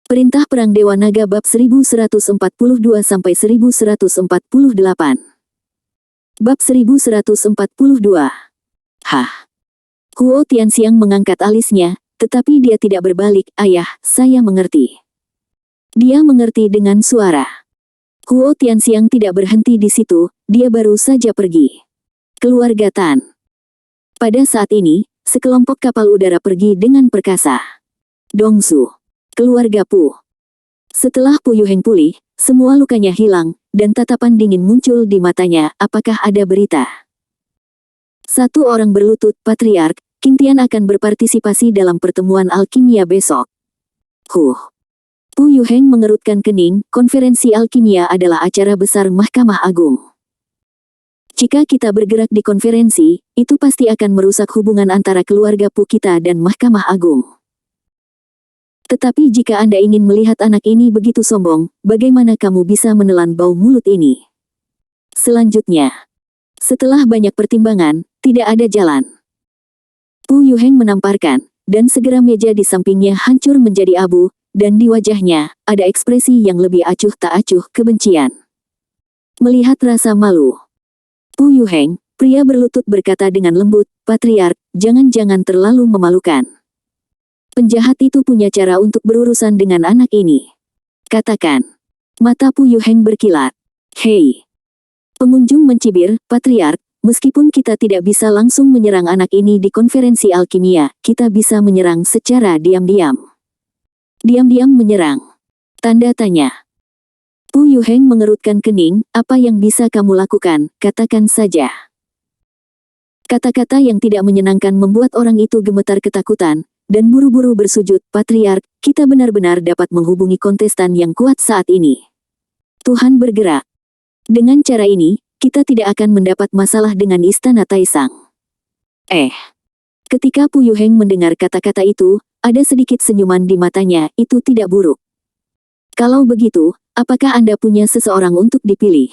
Perintah Perang Dewa Naga Bab 1142-1148. Bab 1142. Hah. Huo Tianxiang mengangkat alisnya, tetapi dia tidak berbalik. Ayah, saya mengerti. Dia mengerti dengan suara. Huo Tianxiang tidak berhenti di situ, dia baru saja pergi. Keluarga Tan. Pada saat ini, sekelompok kapal udara pergi dengan perkasa. Dongsu. Keluarga Pu. Setelah Pu Yuheng pulih, semua lukanya hilang, dan tatapan dingin muncul di matanya. Apakah ada berita? Satu orang berlutut, Patriark, Qingtian akan berpartisipasi dalam pertemuan alkimia besok. Pu Yuheng mengerutkan kening. Konferensi alkimia adalah acara besar Mahkamah Agung. Jika kita bergerak di konferensi, itu pasti akan merusak hubungan antara keluarga Pu kita dan Mahkamah Agung. Tetapi jika Anda ingin melihat anak ini begitu sombong, bagaimana kamu bisa menelan bau mulut ini? Selanjutnya, setelah banyak pertimbangan, tidak ada jalan. Pu Yuheng menamparkan, dan segera meja di sampingnya hancur menjadi abu, dan di wajahnya, ada ekspresi yang lebih acuh tak acuh kebencian. Melihat rasa malu. Pu Yuheng, pria berlutut berkata dengan lembut, Patriark, jangan-jangan terlalu memalukan. Penjahat itu punya cara untuk berurusan dengan anak ini. Katakan. Mata Pu Yuheng berkilat. Hei. Pengunjung mencibir, Patriark, meskipun kita tidak bisa langsung menyerang anak ini di konferensi alkimia, kita bisa menyerang secara diam-diam. Diam-diam menyerang. Tanda tanya. Pu Yuheng mengerutkan kening, apa yang bisa kamu lakukan, katakan saja. Kata-kata yang tidak menyenangkan membuat orang itu gemetar ketakutan, dan buru-buru bersujud, Patriark, kita benar-benar dapat menghubungi kontestan yang kuat saat ini. Tuhan bergerak. Dengan cara ini, kita tidak akan mendapat masalah dengan Istana Taisang. Ketika Pu Yuheng mendengar kata-kata itu, ada sedikit senyuman di matanya, itu tidak buruk. Kalau begitu, apakah Anda punya seseorang untuk dipilih?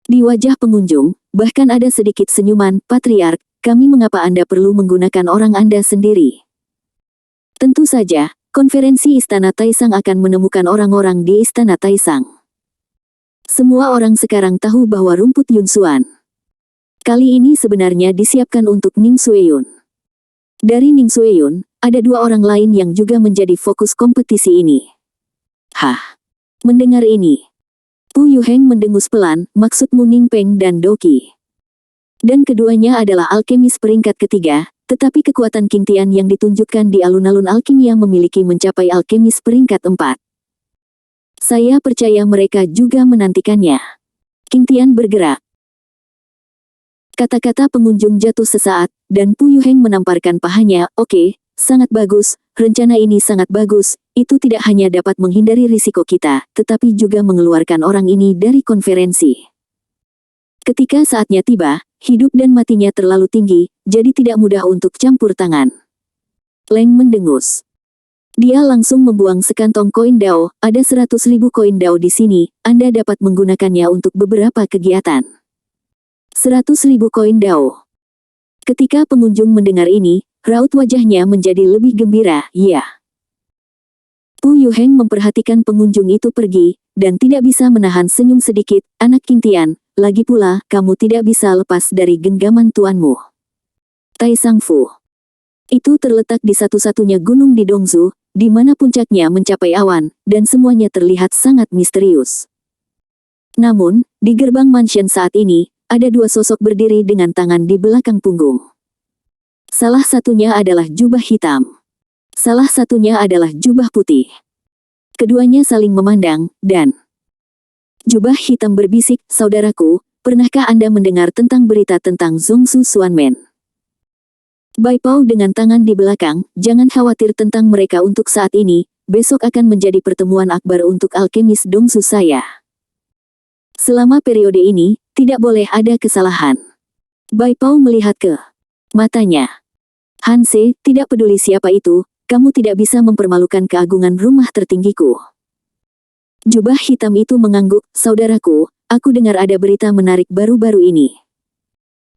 Di wajah pengunjung, bahkan ada sedikit senyuman, Patriark, kami mengapa Anda perlu menggunakan orang Anda sendiri? Tentu saja, konferensi Istana Taisang akan menemukan orang-orang di Istana Taisang. Semua orang sekarang tahu bahwa rumput Yunsuan kali ini sebenarnya disiapkan untuk Ning Sueyun. Dari Ning Sueyun, ada dua orang lain yang juga menjadi fokus kompetisi ini. Mendengar ini, Pu Yuheng mendengus pelan, maksudmu Ning Peng dan Doki. Dan keduanya adalah alkemis peringkat ketiga, tetapi kekuatan Qingtian yang ditunjukkan di alun-alun alkimia memiliki mencapai alkemis peringkat 4. Saya percaya mereka juga menantikannya. Qingtian bergerak. Kata-kata pengunjung jatuh sesaat, dan Pu Yuheng menamparkan pahanya, oke, sangat bagus, rencana ini sangat bagus, itu tidak hanya dapat menghindari risiko kita, tetapi juga mengeluarkan orang ini dari konferensi. Ketika saatnya tiba, hidup dan matinya terlalu tinggi, jadi tidak mudah untuk campur tangan. Leng mendengus. Dia langsung membuang sekantong koin Dao, ada 100.000 koin Dao di sini, Anda dapat menggunakannya untuk beberapa kegiatan. 100.000 koin Dao. Ketika pengunjung mendengar ini, raut wajahnya menjadi lebih gembira, iya. Pu Yuheng memperhatikan pengunjung itu pergi, dan tidak bisa menahan senyum sedikit, anak Qingtian, lagi pula, kamu tidak bisa lepas dari genggaman tuanmu. Taisang Fu. Itu terletak di satu-satunya gunung di Dongzu, di mana puncaknya mencapai awan, dan semuanya terlihat sangat misterius. Namun, di gerbang mansion saat ini, ada dua sosok berdiri dengan tangan di belakang punggung. Salah satunya adalah jubah hitam. Salah satunya adalah jubah putih. Keduanya saling memandang, dan jubah hitam berbisik, saudaraku, pernahkah Anda mendengar tentang berita tentang Zongsu Xuanmen? Bai Pao dengan tangan di belakang, jangan khawatir tentang mereka untuk saat ini, besok akan menjadi pertemuan akbar untuk alkemis Dongsu saya. Selama periode ini, tidak boleh ada kesalahan. Bai Pao melihat ke matanya. Hanse, tidak peduli siapa itu, kamu tidak bisa mempermalukan keagungan rumah tertinggiku. Jubah hitam itu mengangguk, saudaraku, aku dengar ada berita menarik baru-baru ini.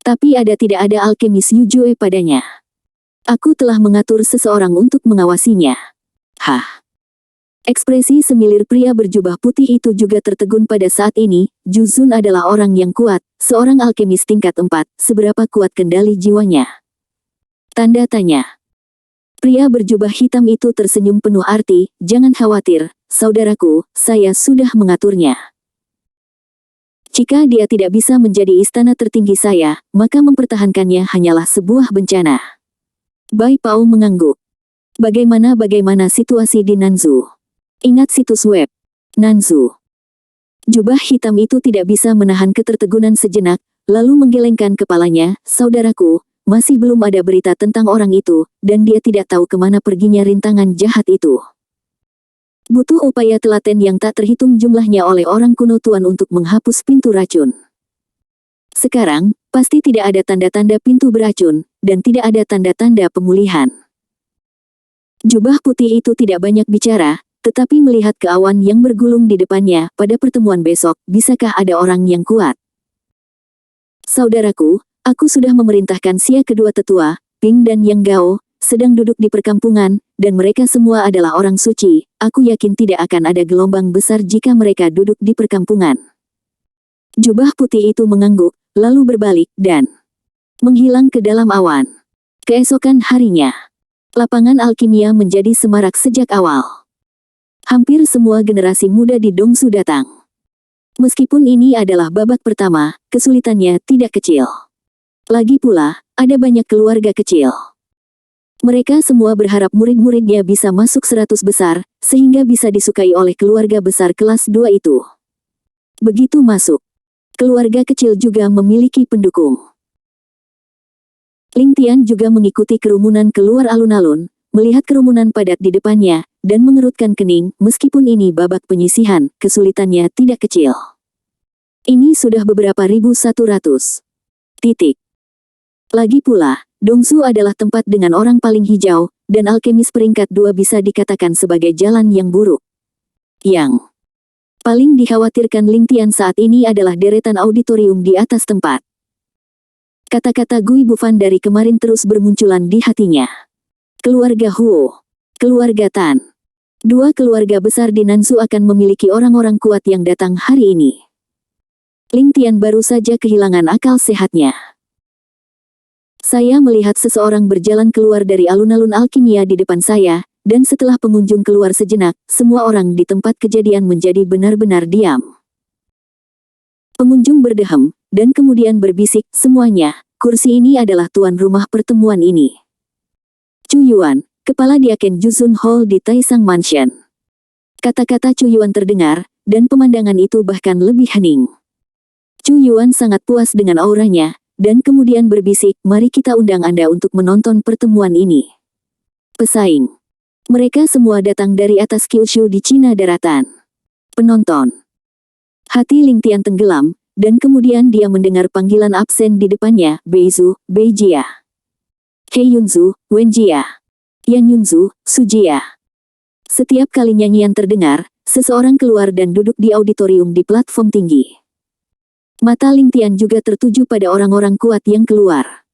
Tapi tidak ada alkemis Yujue padanya. Aku telah mengatur seseorang untuk mengawasinya. Ekspresi semilir pria berjubah putih itu juga tertegun pada saat ini. Juzun adalah orang yang kuat, seorang alkemis tingkat 4, seberapa kuat kendali jiwanya? Tanda tanya. Pria berjubah hitam itu tersenyum penuh arti, jangan khawatir, saudaraku, saya sudah mengaturnya. Jika dia tidak bisa menjadi istana tertinggi saya, maka mempertahankannya hanyalah sebuah bencana. Bai Pao mengangguk. Bagaimana situasi di Nanzu? Ingat situs web. Nanzu. Jubah hitam itu tidak bisa menahan ketertegunan sejenak, lalu menggelengkan kepalanya, saudaraku, masih belum ada berita tentang orang itu, dan dia tidak tahu kemana perginya rintangan jahat itu. Butuh upaya telaten yang tak terhitung jumlahnya oleh orang kuno Tuan untuk menghapus pintu racun. Sekarang, pasti tidak ada tanda-tanda pintu beracun, dan tidak ada tanda-tanda pemulihan. Jubah putih itu tidak banyak bicara, tetapi melihat ke awan yang bergulung di depannya, pada pertemuan besok, bisakah ada orang yang kuat? Saudaraku, aku sudah memerintahkan Sia kedua tetua, Ping dan Yang Gao, sedang duduk di perkampungan, dan mereka semua adalah orang suci. Aku yakin tidak akan ada gelombang besar jika mereka duduk di perkampungan. Jubah putih itu mengangguk, lalu berbalik, dan menghilang ke dalam awan. Keesokan harinya, lapangan alkimia menjadi semarak sejak awal. Hampir semua generasi muda di Dongsu datang. Meskipun ini adalah babak pertama, kesulitannya tidak kecil. Lagi pula, ada banyak keluarga kecil. Mereka semua berharap murid-muridnya bisa masuk 100 besar, sehingga bisa disukai oleh keluarga besar kelas 2 itu. Begitu masuk, keluarga kecil juga memiliki pendukung. Ling Tian juga mengikuti kerumunan keluar alun-alun, melihat kerumunan padat di depannya, dan mengerutkan kening, meskipun ini babak penyisihan, kesulitannya tidak kecil. Ini sudah beberapa 1.100. Lagi pula, Dongsu adalah tempat dengan orang paling hijau, dan alkemis peringkat 2 bisa dikatakan sebagai jalan yang buruk. Yang paling dikhawatirkan Ling Tian saat ini adalah deretan auditorium di atas tempat. Kata-kata Gui Bufan dari kemarin terus bermunculan di hatinya. Keluarga Huo, keluarga Tan. Dua keluarga besar di Nansu akan memiliki orang-orang kuat yang datang hari ini. Ling Tian baru saja kehilangan akal sehatnya. Saya melihat seseorang berjalan keluar dari alun-alun alkimia di depan saya, dan setelah pengunjung keluar sejenak, semua orang di tempat kejadian menjadi benar-benar diam. Pengunjung berdehem, dan kemudian berbisik, semuanya, kursi ini adalah tuan rumah pertemuan ini. Chu Yuan, kepala Diaken Juzun Hall di Taisang Mansion. Kata-kata Chu Yuan terdengar, dan pemandangan itu bahkan lebih hening. Chu Yuan sangat puas dengan auranya, dan kemudian berbisik, mari kita undang Anda untuk menonton pertemuan ini. Pesaing. Mereka semua datang dari atas Kyushu di Cina Daratan. Penonton. Hati Ling Tian tenggelam, dan kemudian dia mendengar panggilan absen di depannya, Beizu, Beijia. Hei Yunzu, Wenjia. Yan Yunzu, Sujia. Setiap kali nyanyian terdengar, seseorang keluar dan duduk di auditorium di platform tinggi. Mata Ling Tian juga tertuju pada orang-orang kuat yang keluar.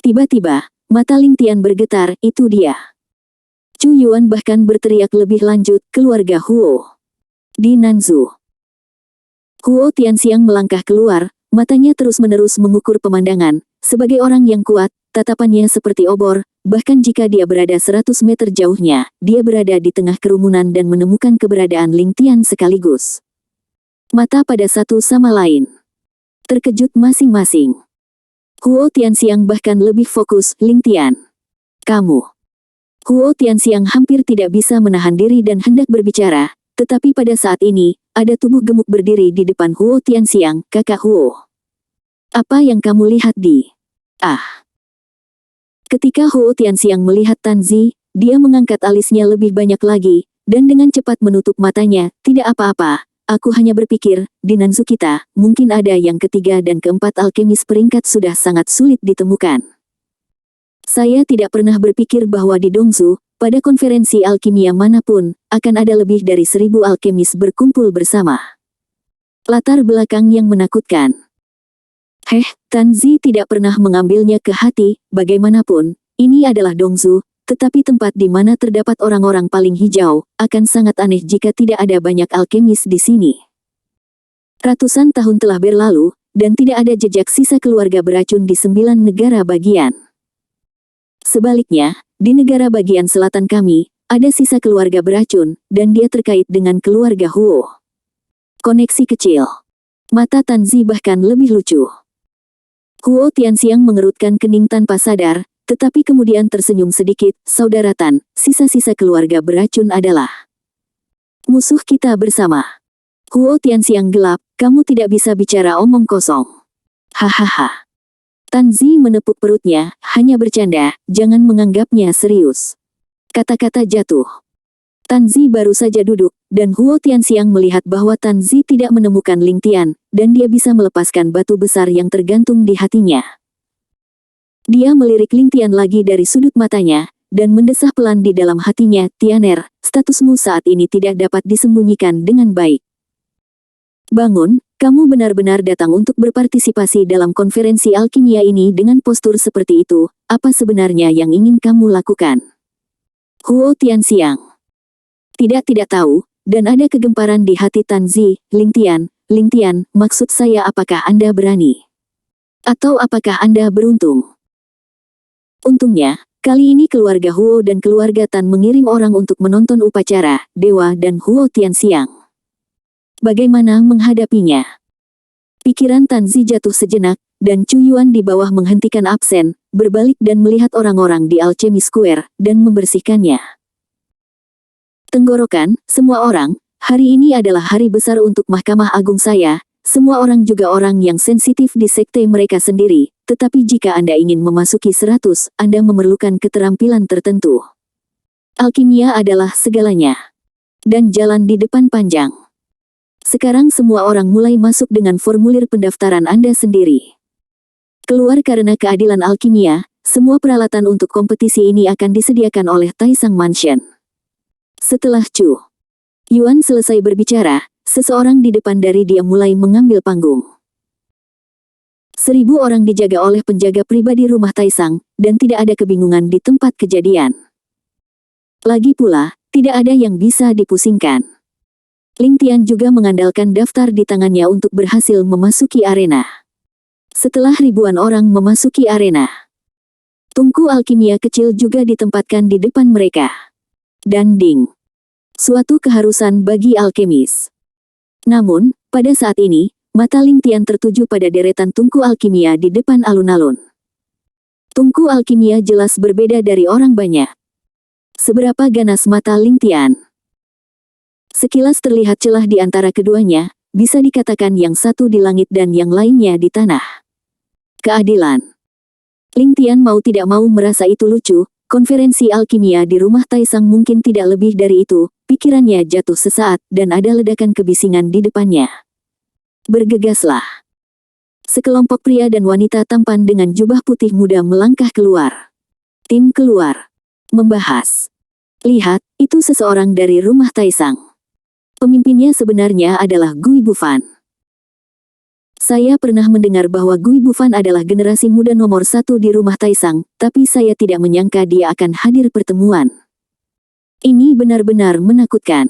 Tiba-tiba, mata Ling Tian bergetar, itu dia. Chu Yuan bahkan berteriak lebih lanjut, keluarga Huo. Di Nanzu. Huo Tianxiang melangkah keluar, matanya terus-menerus mengukur pemandangan. Sebagai orang yang kuat, tatapannya seperti obor, bahkan jika dia berada 100 meter jauhnya, dia berada di tengah kerumunan dan menemukan keberadaan Ling Tian sekaligus. Mata pada satu sama lain. Terkejut masing-masing. Huo Tianxiang bahkan lebih fokus, Ling Tian. Kamu. Huo Tianxiang hampir tidak bisa menahan diri dan hendak berbicara, tetapi pada saat ini, ada tubuh gemuk berdiri di depan Huo Tianxiang, kakak Huo. Apa yang kamu lihat di? Ketika Huo Tianxiang melihat Tanzi, dia mengangkat alisnya lebih banyak lagi, dan dengan cepat menutup matanya, tidak apa-apa. Aku hanya berpikir, di Nanzu kita, mungkin ada yang ketiga dan keempat alkemis peringkat sudah sangat sulit ditemukan. Saya tidak pernah berpikir bahwa di Dongsu, pada konferensi alkimia manapun, akan ada lebih dari 1.000 alkemis berkumpul bersama. Latar belakang yang menakutkan. Tanzi tidak pernah mengambilnya ke hati, bagaimanapun, ini adalah Dongsu, tetapi tempat di mana terdapat orang-orang paling hijau, akan sangat aneh jika tidak ada banyak alkemis di sini. Ratusan tahun telah berlalu, dan tidak ada jejak sisa keluarga beracun di 9 negara bagian. Sebaliknya, di negara bagian selatan kami, ada sisa keluarga beracun, dan dia terkait dengan keluarga Huo. Koneksi kecil. Mata Tanzi bahkan lebih lucu. Huo Tianxiang mengerutkan kening tanpa sadar, tetapi kemudian tersenyum sedikit. Saudara Tan, sisa-sisa keluarga beracun adalah musuh kita bersama. Huo Tianxiang gelap, kamu tidak bisa bicara omong kosong. Hahaha. Tanzi menepuk perutnya, hanya bercanda, jangan menganggapnya serius. Kata-kata jatuh. Tanzi baru saja duduk, dan Huo Tianxiang melihat bahwa Tanzi tidak menemukan Ling Tian, dan dia bisa melepaskan batu besar yang tergantung di hatinya. Dia melirik Ling Tian lagi dari sudut matanya, dan mendesah pelan di dalam hatinya, Tianer, statusmu saat ini tidak dapat disembunyikan dengan baik. Bangun, kamu benar-benar datang untuk berpartisipasi dalam konferensi alkimia ini dengan postur seperti itu, apa sebenarnya yang ingin kamu lakukan? Huo Tianxiang tidak tahu, dan ada kegemparan di hati Tanzi. Ling Tian, maksud saya apakah Anda berani? Atau apakah Anda beruntung? Untungnya, kali ini keluarga Huo dan keluarga Tan mengirim orang untuk menonton upacara, Dewa dan Huo Tianxiang. Bagaimana menghadapinya? Pikiran Tanzi jatuh sejenak, dan Chu Yuan di bawah menghentikan absen, berbalik dan melihat orang-orang di Alchemy Square, dan membersihkannya. Tenggorokan, semua orang, hari ini adalah hari besar untuk Mahkamah Agung saya, semua orang juga orang yang sensitif di sekte mereka sendiri, tetapi jika Anda ingin memasuki 100, Anda memerlukan keterampilan tertentu. Alkimia adalah segalanya. Dan jalan di depan panjang. Sekarang semua orang mulai masuk dengan formulir pendaftaran Anda sendiri. Keluar karena keadilan alkimia, semua peralatan untuk kompetisi ini akan disediakan oleh Taisang Mansion. Setelah Chu Yuan selesai berbicara, seseorang di depan dari dia mulai mengambil panggung. 1000 orang dijaga oleh penjaga pribadi rumah Taisang, dan tidak ada kebingungan di tempat kejadian. Lagi pula, tidak ada yang bisa dipusingkan. Ling Tian juga mengandalkan daftar di tangannya untuk berhasil memasuki arena. Setelah ribuan orang memasuki arena, tungku alkimia kecil juga ditempatkan di depan mereka. Dan ding. Suatu keharusan bagi alkemis. Namun, pada saat ini, mata Ling Tian tertuju pada deretan tungku alkimia di depan alun-alun. Tungku alkimia jelas berbeda dari orang banyak. Seberapa ganas mata Ling Tian? Sekilas terlihat celah di antara keduanya, bisa dikatakan yang satu di langit dan yang lainnya di tanah. Keadilan. Ling Tian mau tidak mau merasa itu lucu. Konferensi alkimia di rumah Taisang mungkin tidak lebih dari itu, pikirannya jatuh sesaat, dan ada ledakan kebisingan di depannya. Bergegaslah. Sekelompok pria dan wanita tampan dengan jubah putih muda melangkah keluar. Tim keluar. Membahas. Lihat, itu seseorang dari rumah Taisang. Pemimpinnya sebenarnya adalah Gui Bufan. Saya pernah mendengar bahwa Gui Bufan adalah generasi muda nomor 1 di rumah Taisang, tapi saya tidak menyangka dia akan hadir pertemuan. Ini benar-benar menakutkan.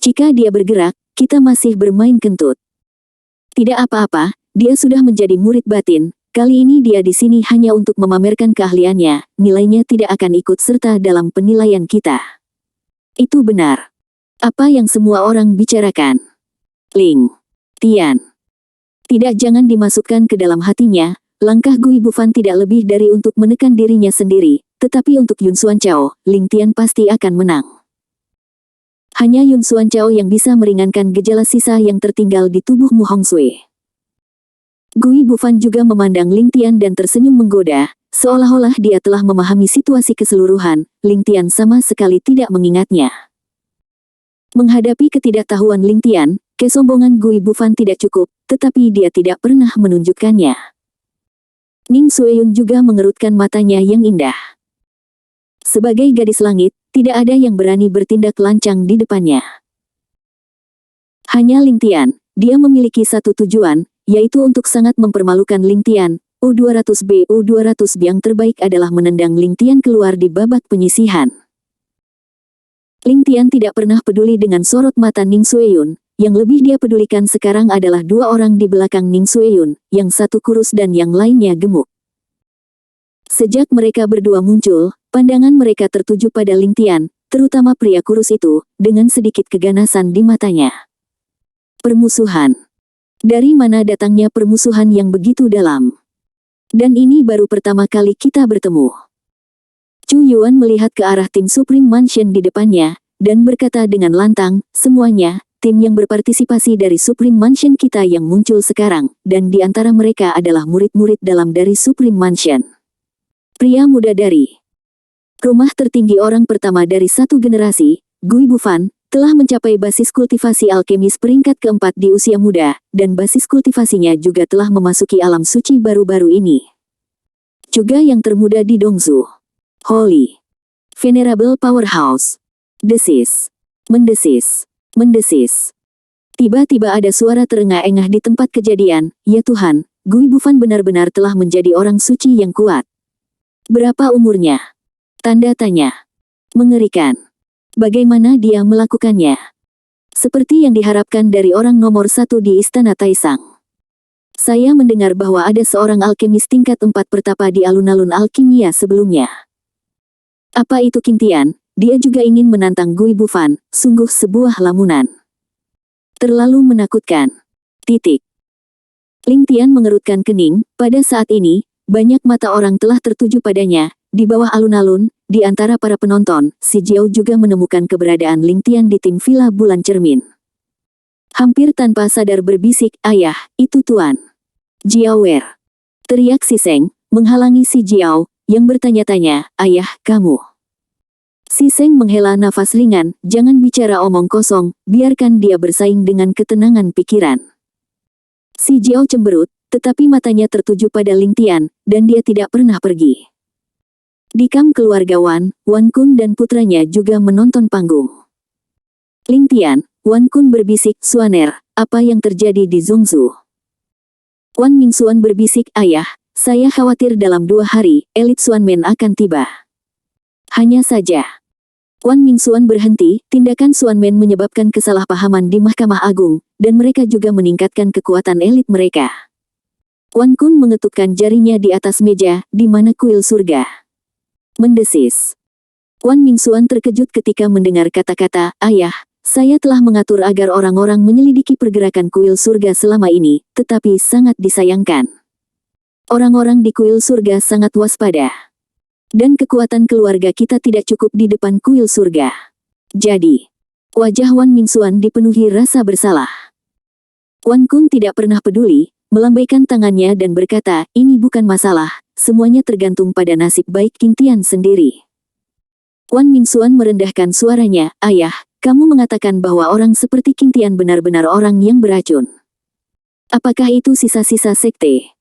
Jika dia bergerak, kita masih bermain kentut. Tidak apa-apa, dia sudah menjadi murid batin, kali ini dia di sini hanya untuk memamerkan keahliannya, nilainya tidak akan ikut serta dalam penilaian kita. Itu benar. Apa yang semua orang bicarakan? Ling Tian. Tidak, jangan dimasukkan ke dalam hatinya, langkah Gui Bufan tidak lebih dari untuk menekan dirinya sendiri, tetapi untuk Yun Xuanchao, Ling Tian pasti akan menang. Hanya Yun Xuanchao yang bisa meringankan gejala sisa yang tertinggal di tubuh Mu Hongsui. Gui Bufan juga memandang Ling Tian dan tersenyum menggoda, seolah-olah dia telah memahami situasi keseluruhan. Ling Tian sama sekali tidak mengingatnya. Menghadapi ketidaktahuan Ling Tian, kesombongan Gui Bufan tidak cukup, tetapi dia tidak pernah menunjukkannya. Ning Sueyun juga mengerutkan matanya yang indah. Sebagai gadis langit, tidak ada yang berani bertindak lancang di depannya. Hanya Ling Tian, dia memiliki satu tujuan, yaitu untuk sangat mempermalukan Ling Tian, U200B U200B yang terbaik adalah menendang Ling Tian keluar di babak penyisihan. Ling Tian tidak pernah peduli dengan sorot mata Ning Xueyun. Yang lebih dia pedulikan sekarang adalah dua orang di belakang Ning Xueyun, yang satu kurus dan yang lainnya gemuk. Sejak mereka berdua muncul, pandangan mereka tertuju pada Ling Tian, terutama pria kurus itu, dengan sedikit keganasan di matanya. Permusuhan. Dari mana datangnya permusuhan yang begitu dalam? Dan ini baru pertama kali kita bertemu. Chu Yuan melihat ke arah tim Supreme Mansion di depannya, dan berkata dengan lantang, semuanya, tim yang berpartisipasi dari Supreme Mansion kita yang muncul sekarang, dan di antara mereka adalah murid-murid dalam dari Supreme Mansion. Pria muda dari rumah tertinggi orang pertama dari satu generasi, Gui Bufan, telah mencapai basis kultivasi alkemis peringkat keempat di usia muda, dan basis kultivasinya juga telah memasuki alam suci baru-baru ini. Juga yang termuda di Dongzu. Holy. Venerable Powerhouse. Desis. Mendesis. Mendesis. Tiba-tiba ada suara terengah-engah di tempat kejadian, ya Tuhan, Gui Bufan benar-benar telah menjadi orang suci yang kuat. Berapa umurnya? Tanda tanya. Mengerikan. Bagaimana dia melakukannya? Seperti yang diharapkan dari orang nomor satu di Istana Taisang. Saya mendengar bahwa ada seorang alkemis tingkat 4 pertapa di alun-alun alkimia sebelumnya. Apa itu King Tian? Dia juga ingin menantang Gui Bufan, sungguh sebuah lamunan. Terlalu menakutkan. Titik. Ling Tian mengerutkan kening, pada saat ini, banyak mata orang telah tertuju padanya, di bawah alun-alun, di antara para penonton, si Jiao juga menemukan keberadaan Ling Tian di tim Villa Bulan Cermin. Hampir tanpa sadar berbisik, ayah, itu Tuan Jiao Wer. Teriak si Seng, menghalangi si Jiao, yang bertanya-tanya, ayah, kamu. Si Seng menghela nafas ringan, jangan bicara omong kosong, biarkan dia bersaing dengan ketenangan pikiran. Si Jiao cemberut, tetapi matanya tertuju pada Ling Tian, dan dia tidak pernah pergi. Di kamp keluarga Wan Kun dan putranya juga menonton panggung. Ling Tian, Wan Kun berbisik, Suaner, apa yang terjadi di Zhongzhou? Wan Mingxuan berbisik, ayah, saya khawatir dalam 2 hari, elit Xuanmen akan tiba. Hanya saja. Wan Mingxuan berhenti, tindakan Xuanmen menyebabkan kesalahpahaman di Mahkamah Agung, dan mereka juga meningkatkan kekuatan elit mereka. Wan Kun mengetukkan jarinya di atas meja, di mana kuil surga. Mendesis. Wan Mingxuan terkejut ketika mendengar kata-kata, ayah, saya telah mengatur agar orang-orang menyelidiki pergerakan kuil surga selama ini, tetapi sangat disayangkan. Orang-orang di kuil surga sangat waspada. Dan kekuatan keluarga kita tidak cukup di depan kuil surga. Jadi, wajah Wan Mingxuan dipenuhi rasa bersalah. Wan Kun tidak pernah peduli, melambaikan tangannya dan berkata, ini bukan masalah, semuanya tergantung pada nasib baik King Tian sendiri. Wan Mingxuan merendahkan suaranya, ayah, kamu mengatakan bahwa orang seperti King Tian benar-benar orang yang beracun. Apakah itu sisa-sisa sekte?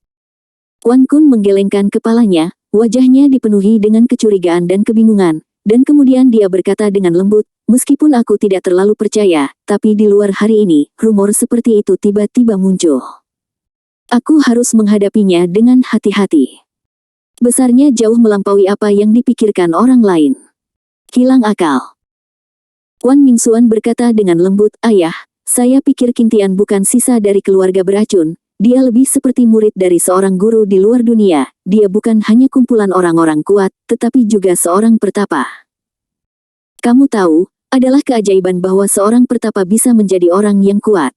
Wan Kun menggelengkan kepalanya, wajahnya dipenuhi dengan kecurigaan dan kebingungan, dan kemudian dia berkata dengan lembut, meskipun aku tidak terlalu percaya, tapi di luar hari ini, rumor seperti itu tiba-tiba muncul. Aku harus menghadapinya dengan hati-hati. Besarnya jauh melampaui apa yang dipikirkan orang lain. Hilang akal. Wan Mingxuan berkata dengan lembut, ayah, saya pikir King Tian bukan sisa dari keluarga beracun. Dia lebih seperti murid dari seorang guru di luar dunia, dia bukan hanya kumpulan orang-orang kuat, tetapi juga seorang pertapa. Kamu tahu, adalah keajaiban bahwa seorang pertapa bisa menjadi orang yang kuat.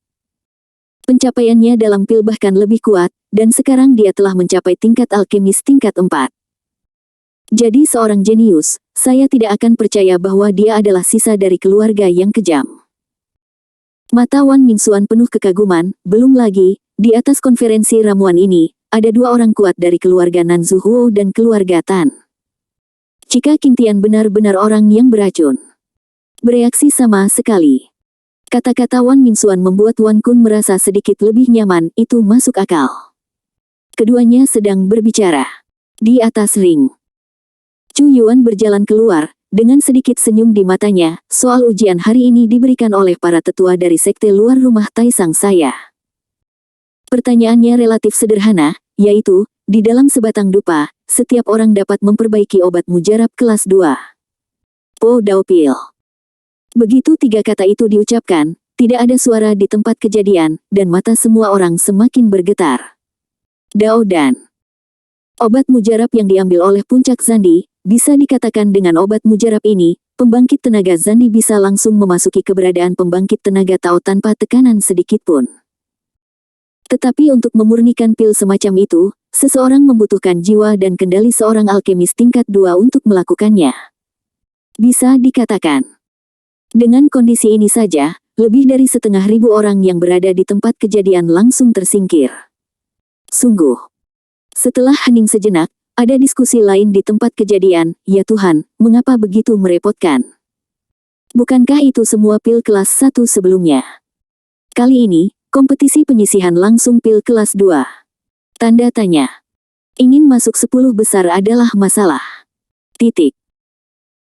Pencapaiannya dalam pil bahkan lebih kuat, dan sekarang dia telah mencapai tingkat alkemis tingkat 4. Jadi seorang jenius, saya tidak akan percaya bahwa dia adalah sisa dari keluarga yang kejam. Mata Wan Mingxuan penuh kekaguman, belum lagi, di atas konferensi ramuan ini, ada 2 orang kuat dari keluarga Nanzu Huo dan keluarga Tan. Jika King Tian benar-benar orang yang beracun. Bereaksi sama sekali. Kata-kata Wan Mingxuan membuat Wan Kun merasa sedikit lebih nyaman, itu masuk akal. Keduanya sedang berbicara. Di atas ring. Chu Yuan berjalan keluar, dengan sedikit senyum di matanya, soal ujian hari ini diberikan oleh para tetua dari sekte luar rumah Taisang saya. Pertanyaannya relatif sederhana, yaitu, di dalam sebatang dupa, setiap orang dapat memperbaiki obat mujarab kelas 2. Po Dao Pil. Begitu 3 kata itu diucapkan, tidak ada suara di tempat kejadian, dan mata semua orang semakin bergetar. Dao Dan. Obat mujarab yang diambil oleh puncak Zandi, bisa dikatakan dengan obat mujarab ini, pembangkit tenaga Zandi bisa langsung memasuki keberadaan pembangkit tenaga Tao tanpa tekanan sedikitpun. Tetapi untuk memurnikan pil semacam itu, seseorang membutuhkan jiwa dan kendali seorang alkemis tingkat 2 untuk melakukannya. Bisa dikatakan, dengan kondisi ini saja, lebih dari 1.500 orang yang berada di tempat kejadian langsung tersingkir. Sungguh. Setelah hening sejenak, ada diskusi lain di tempat kejadian. Ya Tuhan, mengapa begitu merepotkan? Bukankah itu semua pil kelas 1 sebelumnya? Kali ini, kompetisi penyisihan langsung pil kelas 2. Tanda tanya. Ingin masuk 10 besar adalah masalah. Titik.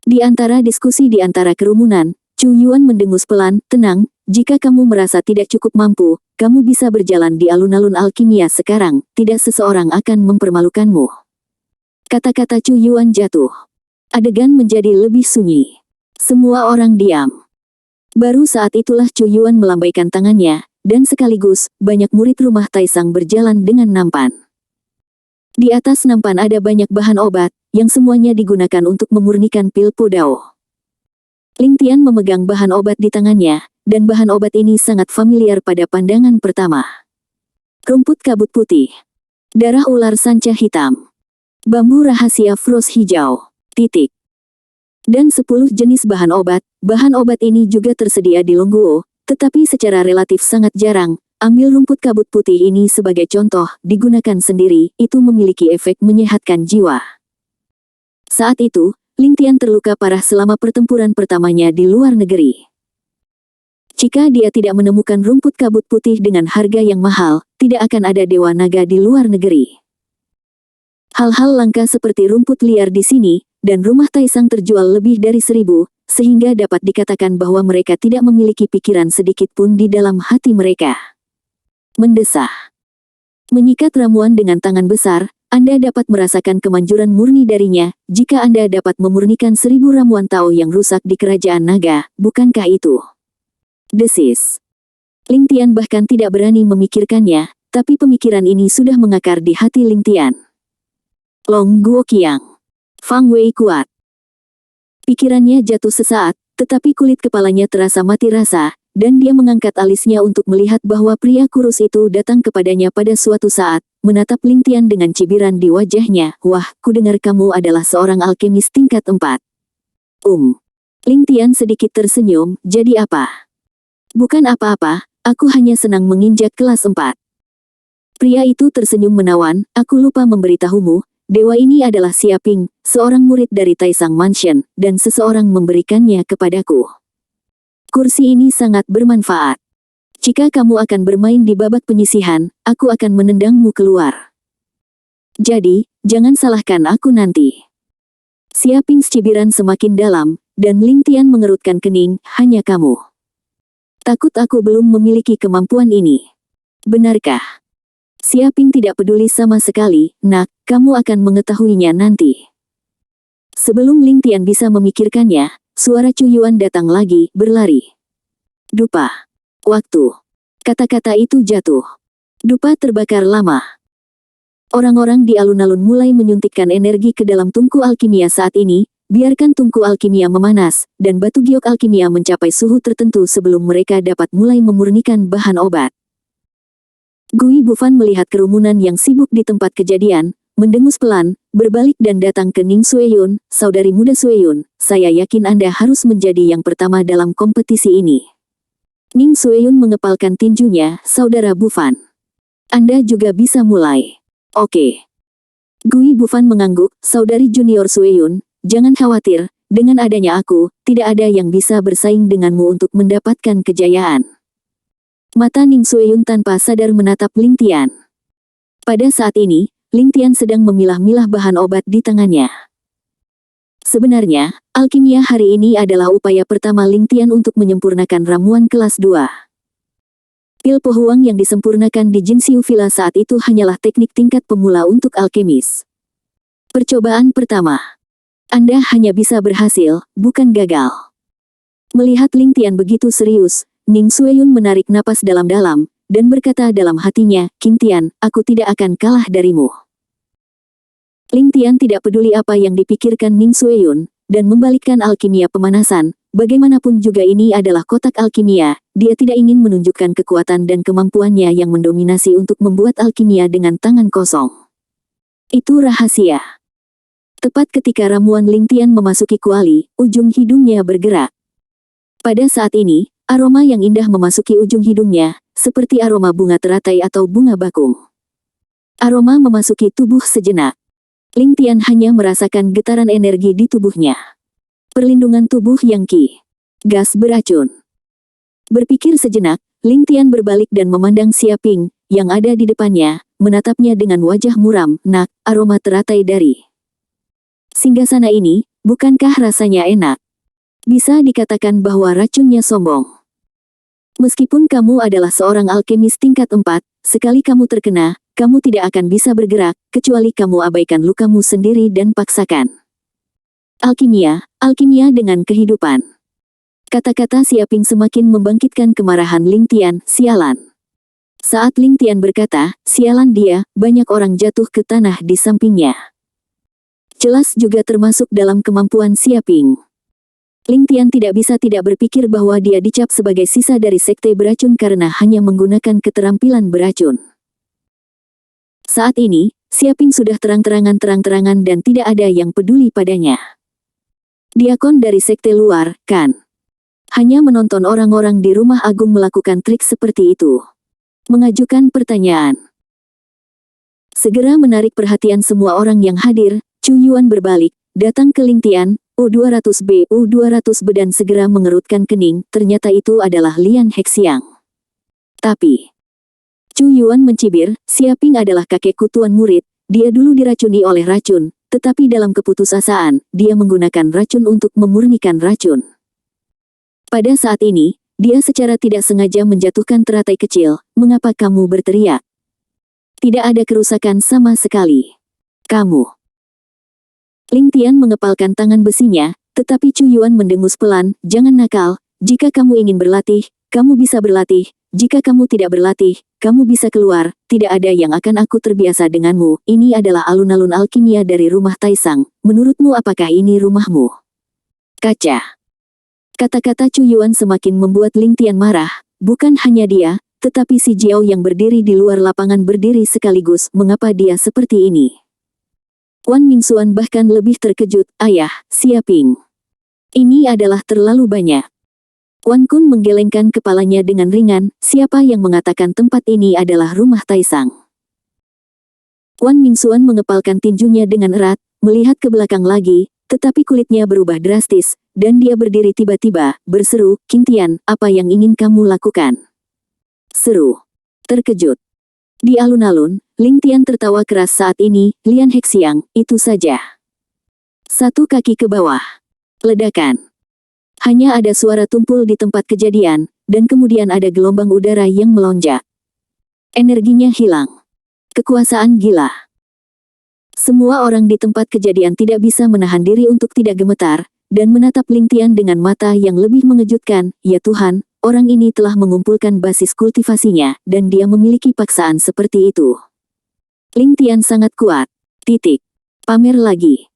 Di antara diskusi di antara kerumunan, Chu Yuan mendengus pelan, tenang, jika kamu merasa tidak cukup mampu, kamu bisa berjalan di alun-alun alkimia sekarang, tidak seseorang akan mempermalukanmu. Kata-kata Chu Yuan jatuh. Adegan menjadi lebih sunyi. Semua orang diam. Baru saat itulah Chu Yuan melambaikan tangannya, dan sekaligus, banyak murid rumah Taisang berjalan dengan nampan. Di atas nampan ada banyak bahan obat, yang semuanya digunakan untuk memurnikan pil Po Dao. Ling Tian memegang bahan obat di tangannya, dan bahan obat ini sangat familiar pada pandangan pertama. Rumput kabut putih. Darah ular sanca hitam. Bambu rahasia fros hijau. Titik. Dan 10 jenis bahan obat ini juga tersedia di Longguo, tetapi secara relatif sangat jarang. Ambil rumput kabut putih ini sebagai contoh, digunakan sendiri, itu memiliki efek menyehatkan jiwa. Saat itu, Ling Tian terluka parah selama pertempuran pertamanya di luar negeri. Jika dia tidak menemukan rumput kabut putih dengan harga yang mahal, tidak akan ada dewa naga di luar negeri. Hal-hal langka seperti rumput liar di sini, dan rumah Taisang terjual lebih dari 1000, sehingga dapat dikatakan bahwa mereka tidak memiliki pikiran sedikit pun di dalam hati mereka. Mendesah. Menyikat ramuan dengan tangan besar, Anda dapat merasakan kemanjuran murni darinya, jika Anda dapat memurnikan 1000 ramuan Tao yang rusak di kerajaan naga, bukankah itu? Desis. Ling Tian bahkan tidak berani memikirkannya, tapi pemikiran ini sudah mengakar di hati Ling Tian. Long Guo Qiang. Fang Wei kuat. Pikirannya jatuh sesaat, tetapi kulit kepalanya terasa mati rasa, dan dia mengangkat alisnya untuk melihat bahwa pria kurus itu datang kepadanya pada suatu saat, menatap Ling Tian dengan cibiran di wajahnya. Wah, kudengar kamu adalah seorang alkemis tingkat 4. Ling Tian sedikit tersenyum, jadi apa? Bukan apa-apa, aku hanya senang menginjak kelas 4. Pria itu tersenyum menawan, aku lupa memberitahumu, dewa ini adalah Xia Ping, seorang murid dari Taisang Mansion, dan seseorang memberikannya kepadaku. Kursi ini sangat bermanfaat. Jika kamu akan bermain di babak penyisihan, aku akan menendangmu keluar. Jadi, jangan salahkan aku nanti. Xia Ping cibiran semakin dalam, dan Ling Tian mengerutkan kening, hanya kamu. Takut aku belum memiliki kemampuan ini. Benarkah? Xia Ping tidak peduli sama sekali, nak, kamu akan mengetahuinya nanti. Sebelum Ling Tian bisa memikirkannya, suara Chu Yuan datang lagi, berlari. Dupa. Waktu. Kata-kata itu jatuh. Dupa terbakar lama. Orang-orang di alun-alun mulai menyuntikkan energi ke dalam tungku alkimia saat ini, biarkan tungku alkimia memanas, dan batu giok alkimia mencapai suhu tertentu sebelum mereka dapat mulai memurnikan bahan obat. Gui Bufan melihat kerumunan yang sibuk di tempat kejadian, mendengus pelan, berbalik dan datang ke Ning Sueyun, saudari muda Sueyun, saya yakin Anda harus menjadi yang pertama dalam kompetisi ini. Ning Sueyun mengepalkan tinjunya, saudara Bufan. Anda juga bisa mulai. Oke. Gui Bufan mengangguk, saudari junior Sueyun, jangan khawatir, dengan adanya aku, tidak ada yang bisa bersaing denganmu untuk mendapatkan kejayaan. Mata Ning Sueyun tanpa sadar menatap Ling Tian. Pada saat ini, Ling Tian sedang memilah-milah bahan obat di tangannya. Sebenarnya, alkimia hari ini adalah upaya pertama Ling Tian untuk menyempurnakan ramuan kelas 2. Pil Pohuang yang disempurnakan di Jinxiu Villa saat itu hanyalah teknik tingkat pemula untuk alkemis. Percobaan pertama. Anda hanya bisa berhasil, bukan gagal. Melihat Ling Tian begitu serius, Ning Xueyun menarik napas dalam-dalam, dan berkata dalam hatinya, King Tian, aku tidak akan kalah darimu. Ling Tian tidak peduli apa yang dipikirkan Ning Xueyun, dan membalikkan alkimia pemanasan. Bagaimanapun juga ini adalah kotak alkimia, dia tidak ingin menunjukkan kekuatan dan kemampuannya yang mendominasi untuk membuat alkimia dengan tangan kosong. Itu rahasia. Tepat ketika ramuan Ling Tian memasuki kuali, ujung hidungnya bergerak. Pada saat ini, aroma yang indah memasuki ujung hidungnya, seperti aroma bunga teratai atau bunga bakung. Aroma memasuki tubuh sejenak. Ling Tian hanya merasakan getaran energi di tubuhnya. Perlindungan tubuh yang Qi. Gas beracun. Berpikir sejenak, Ling Tian berbalik dan memandang Xia Ping, yang ada di depannya, menatapnya dengan wajah muram, nak, aroma teratai dari singgasana ini, bukankah rasanya enak? Bisa dikatakan bahwa racunnya sombong. Meskipun kamu adalah seorang alkemis tingkat 4, sekali kamu terkena, kamu tidak akan bisa bergerak, kecuali kamu abaikan lukamu sendiri dan paksakan. Alkimia, alkimia dengan kehidupan. Kata-kata Xia Ping semakin membangkitkan kemarahan Ling Tian, sialan. Saat Ling Tian berkata, sialan dia, banyak orang jatuh ke tanah di sampingnya. Jelas juga termasuk dalam kemampuan Xia Ping. Ling Tian tidak bisa tidak berpikir bahwa dia dicap sebagai sisa dari sekte beracun karena hanya menggunakan keterampilan beracun. Saat ini, Xia Ping sudah terang-terangan dan tidak ada yang peduli padanya. Diakon dari sekte luar, kan? Hanya menonton orang-orang di rumah agung melakukan trik seperti itu. Mengajukan pertanyaan. Segera menarik perhatian semua orang yang hadir, Chu Yuan berbalik, datang ke Ling Tian, U200B, U200B dan segera mengerutkan kening, ternyata itu adalah Lian Hexiang. Tapi, Chu Yuan mencibir, Xia Ping adalah kakekku tuan murid, dia dulu diracuni oleh racun, tetapi dalam keputusasaan, dia menggunakan racun untuk memurnikan racun. Pada saat ini, dia secara tidak sengaja menjatuhkan teratai kecil, mengapa kamu berteriak? Tidak ada kerusakan sama sekali. Kamu. Ling Tian mengepalkan tangan besinya, tetapi Chu Yuan mendengus pelan, jangan nakal, jika kamu ingin berlatih, kamu bisa berlatih, jika kamu tidak berlatih, kamu bisa keluar, tidak ada yang akan aku terbiasa denganmu, ini adalah alun-alun alkimia dari rumah Taisang, menurutmu apakah ini rumahmu? Kaca. Kata-kata Chu Yuan semakin membuat Ling Tian marah, bukan hanya dia, tetapi si Jiao yang berdiri di luar lapangan berdiri sekaligus, mengapa dia seperti ini? Wan Mingxuan bahkan lebih terkejut, ayah, Xia Ping. Ini adalah terlalu banyak. Wan Kun menggelengkan kepalanya dengan ringan, siapa yang mengatakan tempat ini adalah rumah Taisang? Wan Mingxuan mengepalkan tinjunya dengan erat, melihat ke belakang lagi, tetapi kulitnya berubah drastis, dan dia berdiri tiba-tiba, berseru, King Tian, apa yang ingin kamu lakukan? Seru. Terkejut. Di alun-alun, Ling Tian tertawa keras saat ini, Lian Hexiang, itu saja. Satu kaki ke bawah. Ledakan. Hanya ada suara tumpul di tempat kejadian, dan kemudian ada gelombang udara yang melonjak. Energinya hilang. Kekuasaan gila. Semua orang di tempat kejadian tidak bisa menahan diri untuk tidak gemetar, dan menatap Ling Tian dengan mata yang lebih mengejutkan, ya Tuhan, orang ini telah mengumpulkan basis kultivasinya, dan dia memiliki paksaan seperti itu. Ling Tian sangat kuat. Titik. Pamer lagi.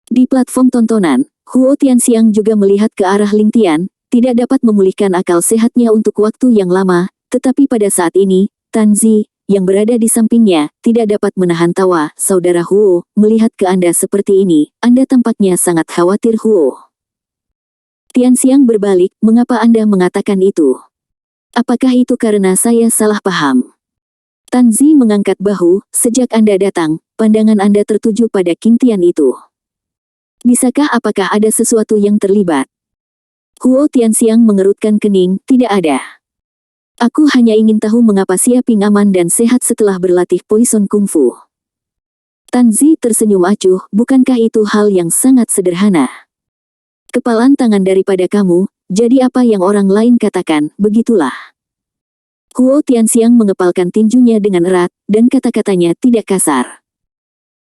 Di platform tontonan, Huo Tianxiang juga melihat ke arah Ling Tian, tidak dapat memulihkan akal sehatnya untuk waktu yang lama, tetapi pada saat ini, Tan Zi, yang berada di sampingnya, tidak dapat menahan tawa, saudara Huo, melihat ke Anda seperti ini, Anda tampaknya sangat khawatir Huo. Tianxiang berbalik, mengapa Anda mengatakan itu? Apakah itu karena saya salah paham? Tan Zi mengangkat bahu, sejak Anda datang, pandangan Anda tertuju pada King Tian itu. Bisakah apakah ada sesuatu yang terlibat? Huo Tianxiang mengerutkan kening, tidak ada. Aku hanya ingin tahu mengapa Xia Ping aman dan sehat setelah berlatih Poison Kung Fu. Tan Zi tersenyum acuh, bukankah itu hal yang sangat sederhana? Kepalan tangan daripada kamu, jadi apa yang orang lain katakan, begitulah. Huo Tianxiang mengepalkan tinjunya dengan erat, dan kata-katanya tidak kasar.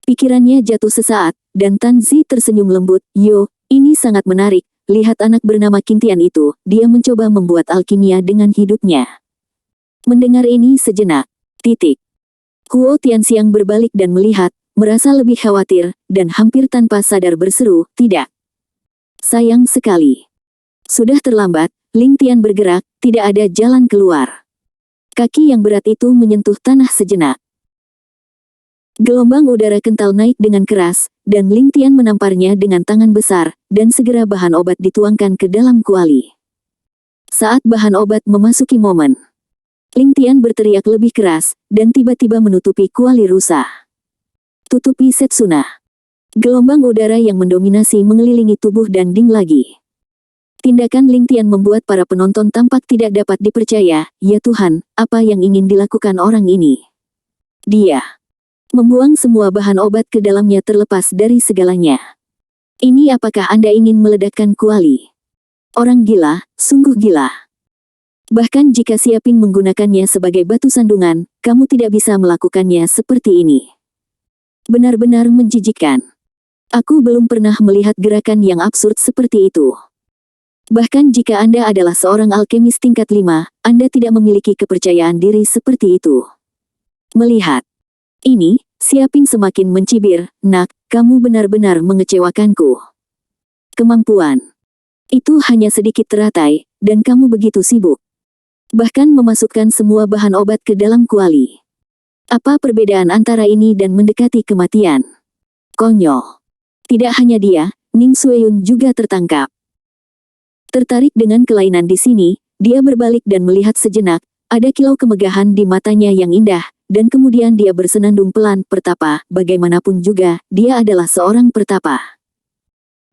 Pikirannya jatuh sesaat, dan Tan Zi tersenyum lembut. Yo, ini sangat menarik, lihat anak bernama Qintian itu, dia mencoba membuat alkimia dengan hidupnya. Mendengar ini sejenak. Huo Tianxiang berbalik dan melihat, merasa lebih khawatir, dan hampir tanpa sadar berseru, tidak. Sayang sekali. Sudah terlambat, Ling Tian bergerak, tidak ada jalan keluar. Kaki yang berat itu menyentuh tanah sejenak. Gelombang udara kental naik dengan keras, dan Ling Tian menamparnya dengan tangan besar, dan segera bahan obat dituangkan ke dalam kuali. Saat bahan obat memasuki momen, Ling Tian berteriak lebih keras, dan tiba-tiba menutupi kuali rusa. Tutupi Setsuna. Gelombang udara yang mendominasi mengelilingi tubuh dan Ding lagi. Tindakan Ling Tian membuat para penonton tampak tidak dapat dipercaya. Ya Tuhan, apa yang ingin dilakukan orang ini? Dia membuang semua bahan obat ke dalamnya terlepas dari segalanya. Ini apakah Anda ingin meledakkan kuali? Orang gila, sungguh gila. Bahkan jika Siaping menggunakannya sebagai batu sandungan, kamu tidak bisa melakukannya seperti ini. Benar-benar menjijikkan. Aku belum pernah melihat gerakan yang absurd seperti itu. Bahkan jika Anda adalah seorang alkemis tingkat 5, Anda tidak memiliki kepercayaan diri seperti itu. Melihat ini, Siaping semakin mencibir, nak, kamu benar-benar mengecewakanku. Kemampuan itu hanya sedikit teratai, dan kamu begitu sibuk. Bahkan memasukkan semua bahan obat ke dalam kuali. Apa perbedaan antara ini dan mendekati kematian? Konyol. Tidak hanya dia, Ning Xueyun juga tertangkap. Tertarik dengan kelainan di sini, dia berbalik dan melihat sejenak, ada kilau kemegahan di matanya yang indah, dan kemudian dia bersenandung pelan. Pertapa, bagaimanapun juga, dia adalah seorang pertapa.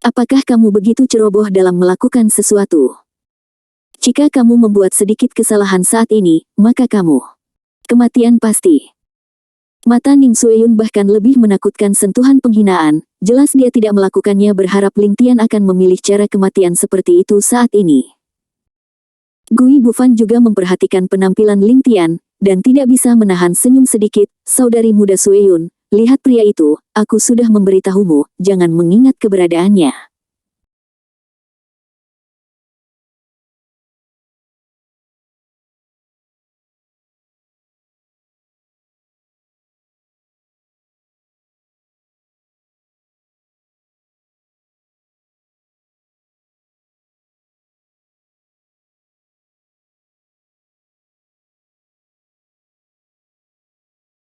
Apakah kamu begitu ceroboh dalam melakukan sesuatu? Jika kamu membuat sedikit kesalahan saat ini, maka kematian pasti. Mata Ning Xueyun bahkan lebih menakutkan sentuhan penghinaan, jelas dia tidak melakukannya berharap Ling Tian akan memilih cara kematian seperti itu saat ini. Gui Bufan juga memperhatikan penampilan Ling Tian, dan tidak bisa menahan senyum sedikit. Saudari muda Xueyun, lihat pria itu, aku sudah memberitahumu, jangan mengingat keberadaannya.